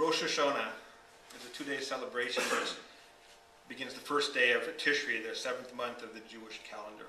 Rosh Hashanah is a two-day celebration which begins the first day of Tishri, the seventh month of the Jewish calendar.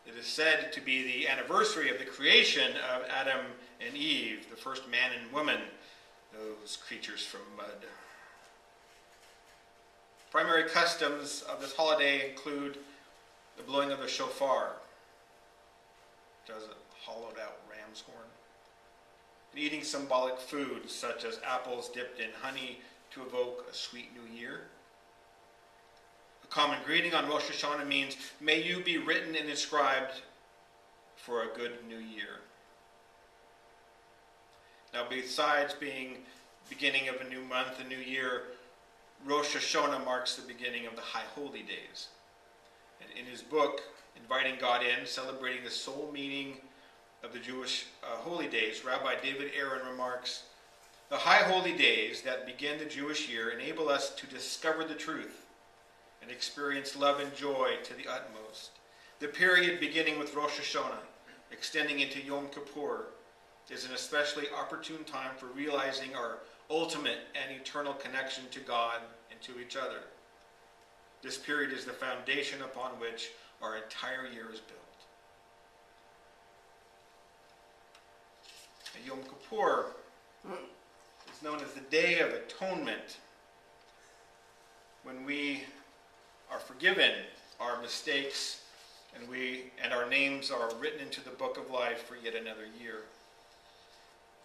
It is said to be the anniversary of the creation of Adam and Eve, the first man and woman, those creatures from mud. Primary customs of this holiday include the blowing of the shofar, which is a hollowed-out ram's horn, and eating symbolic foods such as apples dipped in honey to evoke a sweet new year. A common greeting on Rosh Hashanah means, "May you be written and inscribed for a good new year." Now, besides being the beginning of a new month, a new year, Rosh Hashanah marks the beginning of the High Holy Days. And in his book, Inviting God In, Celebrating the Sole Meaning of the Jewish Holy Days, Rabbi David Aaron remarks, "The High Holy Days that begin the Jewish year enable us to discover the truth and experience love and joy to the utmost. The period beginning with Rosh Hashanah, extending into Yom Kippur, is an especially opportune time for realizing our ultimate and eternal connection to God and to each other. This period is the foundation upon which our entire year is built." Yom Kippur is known as the Day of Atonement, when we are forgiven our mistakes and our names are written into the book of life for yet another year.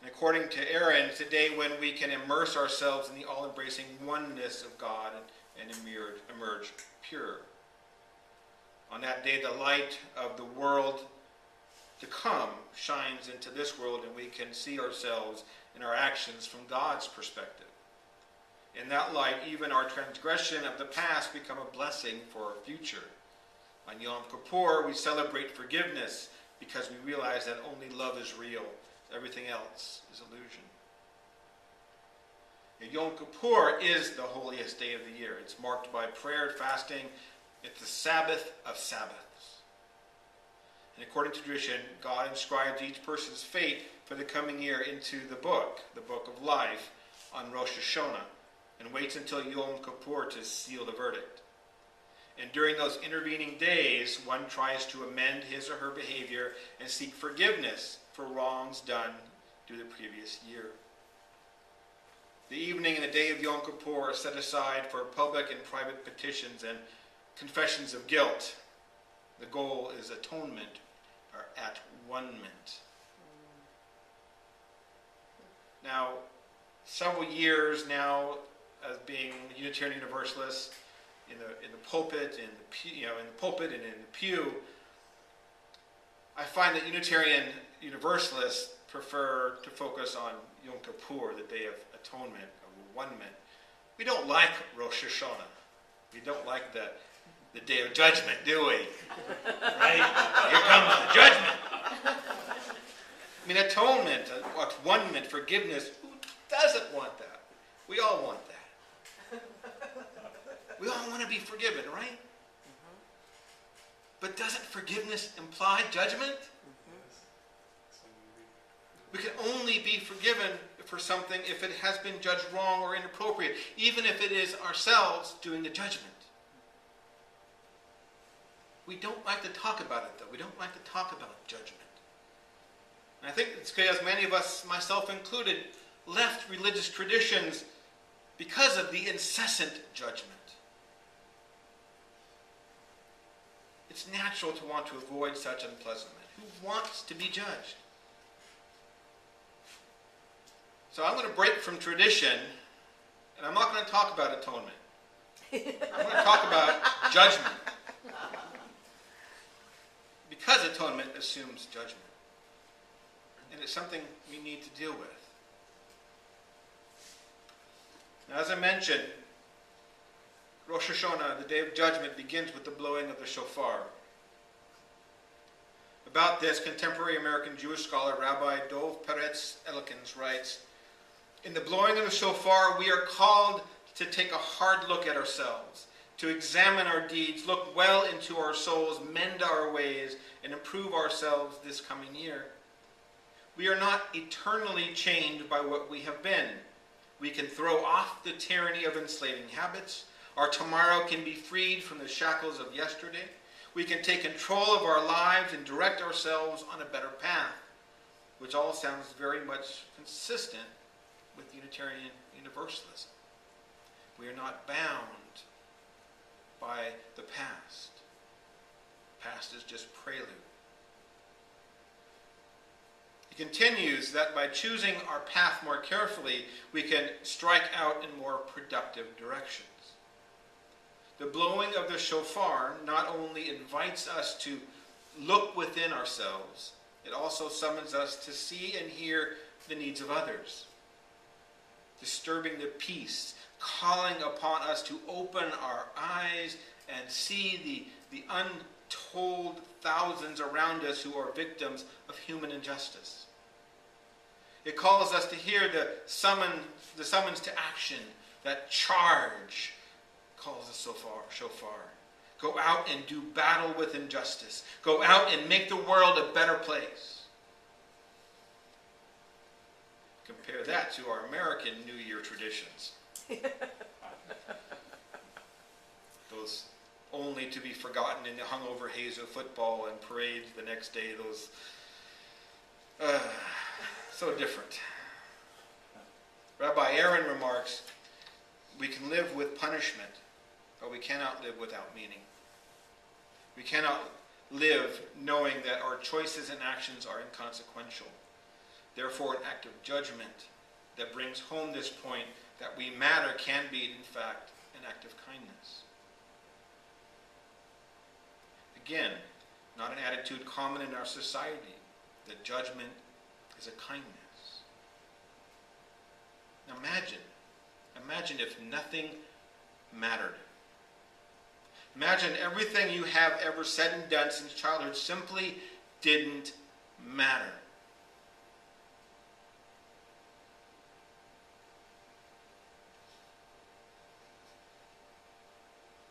And according to Aaron, it's a day when we can immerse ourselves in the all-embracing oneness of God and emerge pure. On that day, the light of the world to come shines into this world, and we can see ourselves and our actions from God's perspective. In that light, even our transgression of the past become a blessing for our future. On Yom Kippur, we celebrate forgiveness because we realize that only love is real. Everything else is illusion. Yom Kippur is the holiest day of the year. It's marked by prayer and fasting. It's the Sabbath of Sabbaths. And according to tradition, God inscribes each person's fate for the coming year into the book of life, on Rosh Hashanah, and waits until Yom Kippur to seal the verdict. And during those intervening days, one tries to amend his or her behavior and seek forgiveness for wrongs done through the previous year. The evening and the day of Yom Kippur are set aside for public and private petitions and confessions of guilt. The goal is atonement, or at-one-ment. Now, several years now, as being Unitarian Universalist, in the pulpit, in the pulpit and in the pew, I find that Unitarian Universalists prefer to focus on Yom Kippur, the Day of Atonement, of one-ment. We don't like Rosh Hashanah. We don't like the Day of Judgment, do we? Right? Here comes the judgment. I mean, atonement, one-ment, forgiveness. Who doesn't want that? We all want that. We all want to be forgiven, right? Mm-hmm. But doesn't forgiveness imply judgment? Mm-hmm. We can only be forgiven for something if it has been judged wrong or inappropriate, even if it is ourselves doing the judgment. We don't like to talk about it, though. We don't like to talk about judgment. And I think it's because many of us, myself included, left religious traditions because of the incessant judgment. It's natural to want to avoid such unpleasantness. Who wants to be judged? So I'm going to break from tradition, and I'm not going to talk about atonement. I'm going to talk about judgment. Because atonement assumes judgment. And it's something we need to deal with. Now, as I mentioned, Rosh Hashanah, the Day of Judgment, begins with the blowing of the shofar. About this, contemporary American Jewish scholar Rabbi Dov Peretz Elkins writes, "In the blowing of the shofar, we are called to take a hard look at ourselves, to examine our deeds, look well into our souls, mend our ways, and improve ourselves this coming year. We are not eternally chained by what we have been. We can throw off the tyranny of enslaving habits. Our tomorrow can be freed from the shackles of yesterday. We can take control of our lives and direct ourselves on a better path, which all sounds very much consistent with Unitarian Universalism. We are not bound by the past. Past is just prelude. He continues that by choosing our path more carefully, we can strike out in more productive directions. The blowing of the shofar not only invites us to look within ourselves, it also summons us to see and hear the needs of others, disturbing the peace, calling upon us to open our eyes and see the untold thousands around us who are victims of human injustice. It calls us to hear the summons to action, that charge calls us shofar. Go out and do battle with injustice. Go out and make the world a better place. Compare that to our American New Year traditions. Those only to be forgotten in the hungover haze of football and parades the next day. Those so different. Rabbi Aaron remarks, we can live with punishment, but we cannot live without meaning. We cannot live knowing that our choices and actions are inconsequential. Therefore, an act of judgment that brings home this point that we matter can be, in fact, an act of kindness. Again, not an attitude common in our society, that judgment is a kindness. Now imagine if nothing mattered. Imagine everything you have ever said and done since childhood simply didn't matter.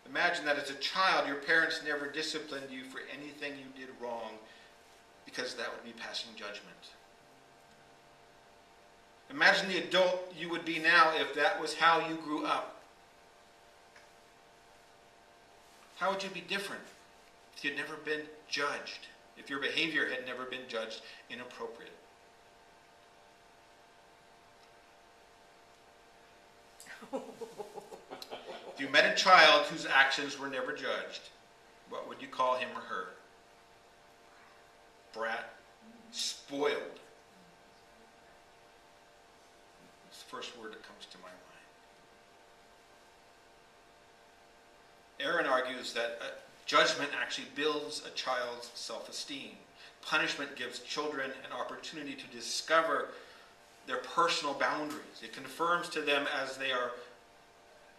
Imagine that as a child, your parents never disciplined you for anything you did wrong, because that would be passing judgment. Imagine the adult you would be now if that was how you grew up. How would you be different if you'd never been judged, if your behavior had never been judged inappropriate? If you met a child whose actions were never judged, what would you call him or her? Brat? Spoiled. It's the first word that comes to my mind. Aaron argues that judgment actually builds a child's self-esteem. Punishment gives children an opportunity to discover their personal boundaries. It confirms to them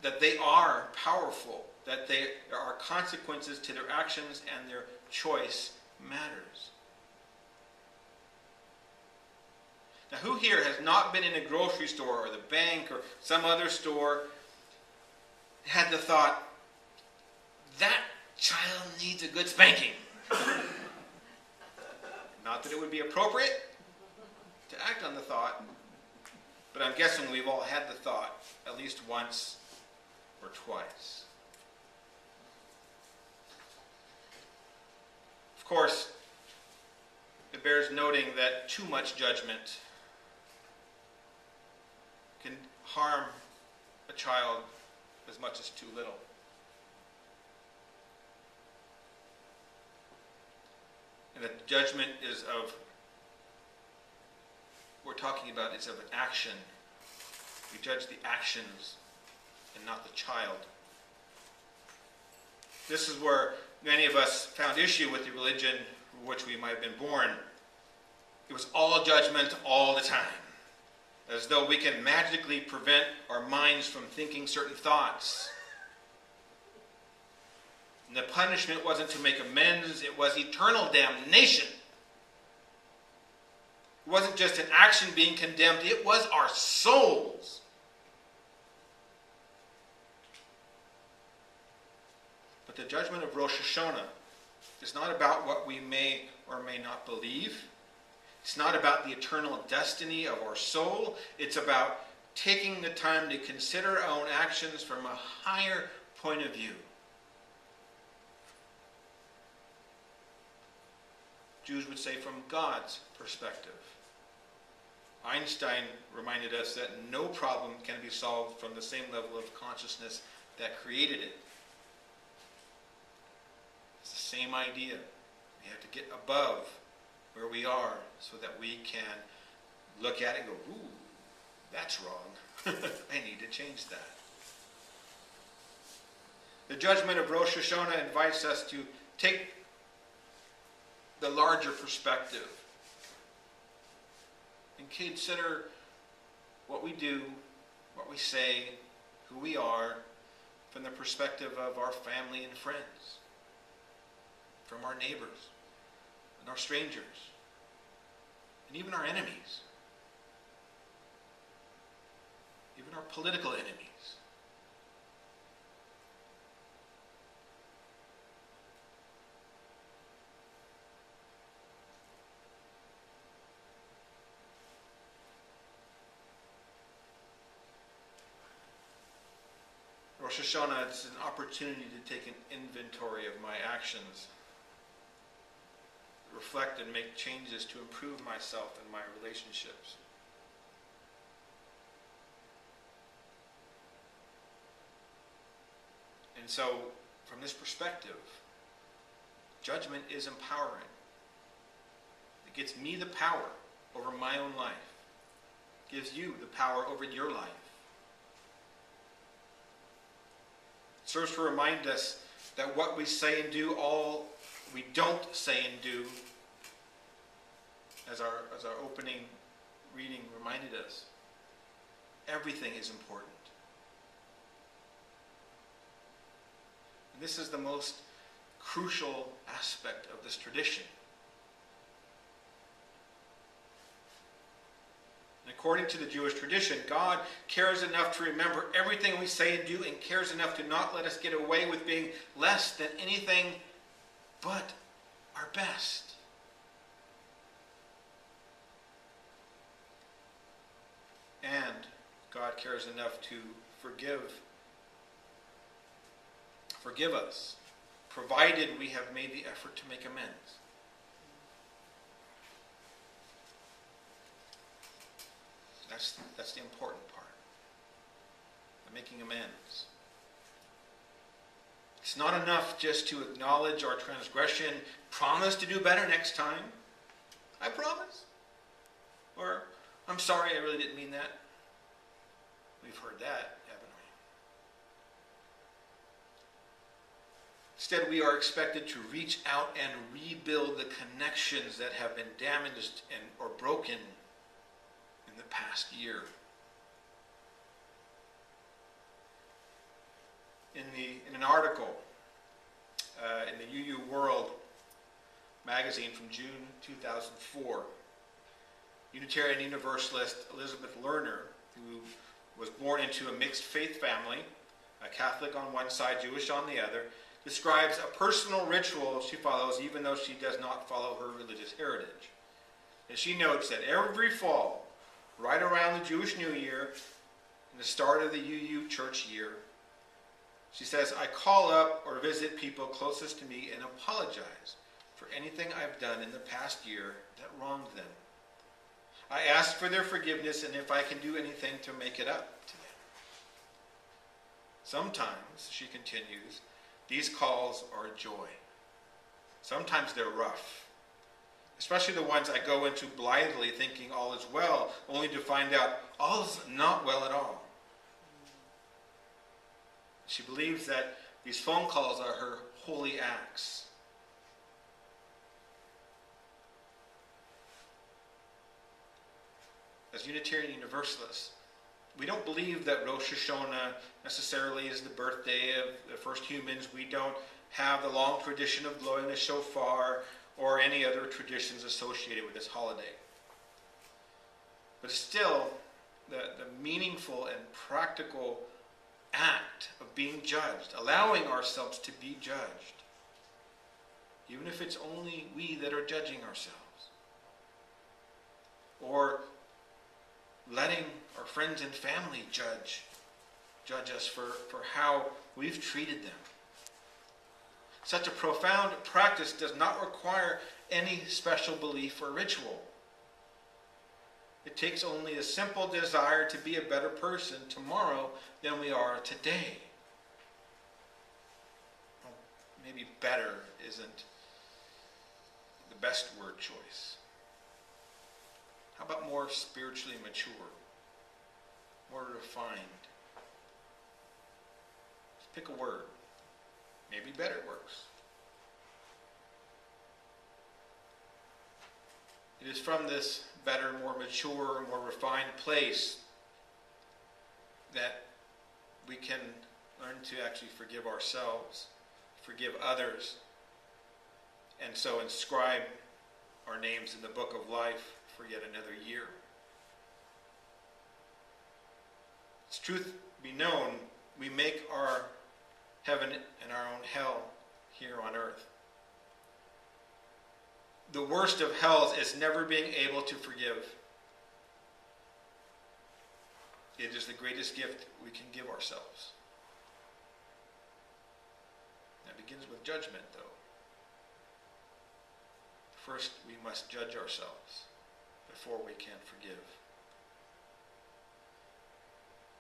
that they are powerful, that there are consequences to their actions and their choice matters. Now, who here has not been in a grocery store or the bank or some other store, had the thought, that child needs a good spanking? Not that it would be appropriate to act on the thought, but I'm guessing we've all had the thought at least once or twice. Of course, it bears noting that too much judgment can harm a child as much as too little. And that judgment is of, we're talking about, it's of an action. We judge the actions and not the child. This is where many of us found issue with the religion for which we might have been born. It was all judgment all the time, as though we can magically prevent our minds from thinking certain thoughts. And the punishment wasn't to make amends, it was eternal damnation. It wasn't just an action being condemned, it was our souls. But the judgment of Rosh Hashanah is not about what we may or may not believe. It's not about the eternal destiny of our soul. It's about taking the time to consider our own actions from a higher point of view. Jews would say from God's perspective. Einstein reminded us that no problem can be solved from the same level of consciousness that created it. It's the same idea. We have to get above where we are so that we can look at it and go, ooh, that's wrong. I need to change that. The judgment of Rosh Hashanah invites us to take the larger perspective and consider what we do, what we say, who we are, from the perspective of our family and friends, from our neighbors and our strangers, and even our enemies, even our political enemies. Rosh Hashanah is an opportunity to take an inventory of my actions, reflect and make changes to improve myself and my relationships. And so, from this perspective, judgment is empowering. It gives me the power over my own life. It gives you the power over your life. It serves to remind us that what we say and do, all we don't say and do, as our opening reading reminded us, everything is important. And this is the most crucial aspect of this tradition. And according to the Jewish tradition, God cares enough to remember everything we say and do, and cares enough to not let us get away with being less than anything but our best. And God cares enough to forgive us, provided we have made the effort to make amends. That's the important part, the making amends. It's not enough just to acknowledge our transgression, promise to do better next time. I promise. Or, I'm sorry, I really didn't mean that. We've heard that, haven't we? Instead, we are expected to reach out and rebuild the connections that have been damaged or broken in the past year. In an article in the UU World magazine from June 2004, Unitarian Universalist Elizabeth Lerner, who was born into a mixed faith family, a Catholic on one side, Jewish on the other, describes a personal ritual she follows even though she does not follow her religious heritage. And she notes that every fall, right around the Jewish New Year, and the start of the UU church year, she says, I call up or visit people closest to me and apologize for anything I've done in the past year that wronged them. I ask for their forgiveness and if I can do anything to make it up to them. Sometimes, she continues, these calls are a joy. Sometimes they're rough. Especially the ones I go into blithely thinking all is well, only to find out all is not well at all. She believes that these phone calls are her holy acts. As Unitarian Universalists, we don't believe that Rosh Hashanah necessarily is the birthday of the first humans. We don't have the long tradition of blowing the shofar or any other traditions associated with this holiday. But still, the meaningful and practical act of being judged, allowing ourselves to be judged, even if it's only we that are judging ourselves, or letting our friends and family judge us for how we've treated them. Such a profound practice does not require any special belief or ritual. It takes only a simple desire to be a better person tomorrow than we are today. Well, maybe better isn't the best word choice. How about more spiritually mature, more refined? Just pick a word. Maybe better works. It is from this better, more mature, more refined place that we can learn to actually forgive ourselves, forgive others, and so inscribe our names in the book of life for yet another year. It's truth be known, we make our heaven and our own hell here on earth. The worst of hells is never being able to forgive. It is the greatest gift we can give ourselves. That begins with judgment, though. First, we must judge ourselves before we can forgive.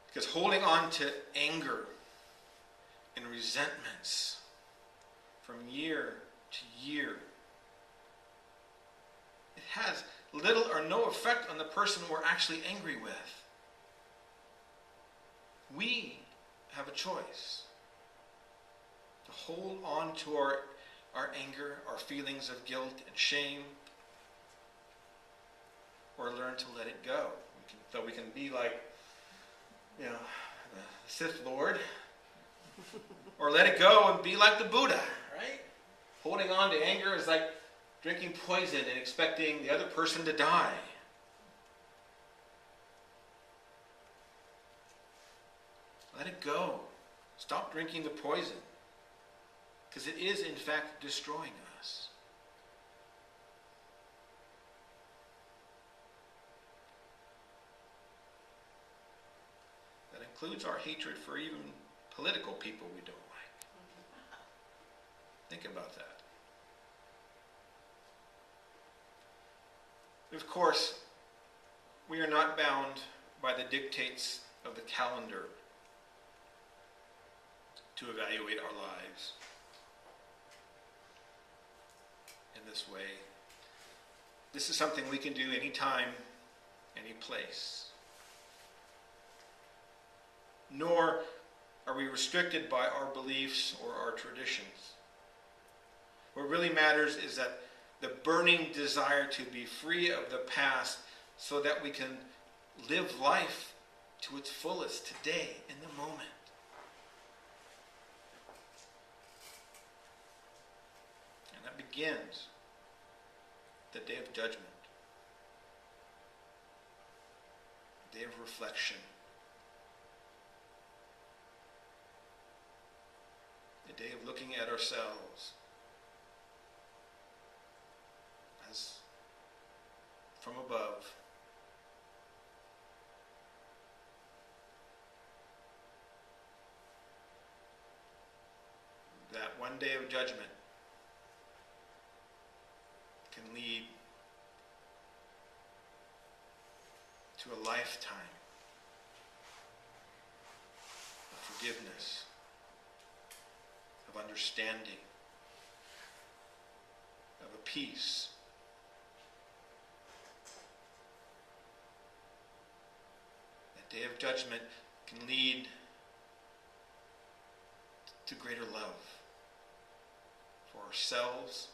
Because holding on to anger and resentments from year to year, it has little or no effect on the person we're actually angry with. We have a choice to hold on to our anger, our feelings of guilt and shame, or learn to let it go. We can be like, the Sith Lord, or let it go and be like the Buddha, right? Holding on to anger is like drinking poison and expecting the other person to die. Let it go. Stop drinking the poison. Because it is, in fact, destroying us. That includes our hatred for even political people we don't like. Think about that. Of course, we are not bound by the dictates of the calendar to evaluate our lives in this way. This is something we can do anytime, any place. Nor are we restricted by our beliefs or our traditions. What really matters is that the burning desire to be free of the past so that we can live life to its fullest today, in the moment. And that begins the day of judgment, the day of reflection, the day of looking at ourselves as from above, that one day of judgment can lead to a lifetime of forgiveness, of understanding, of a peace. That day of judgment can lead to greater love for ourselves,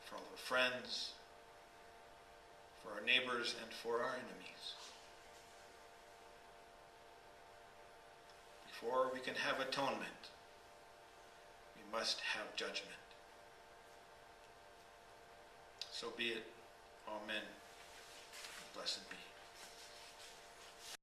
for all our friends, for our neighbors, and for our enemies. Before we can have atonement, we must have judgment. So be it. Amen. Blessed be.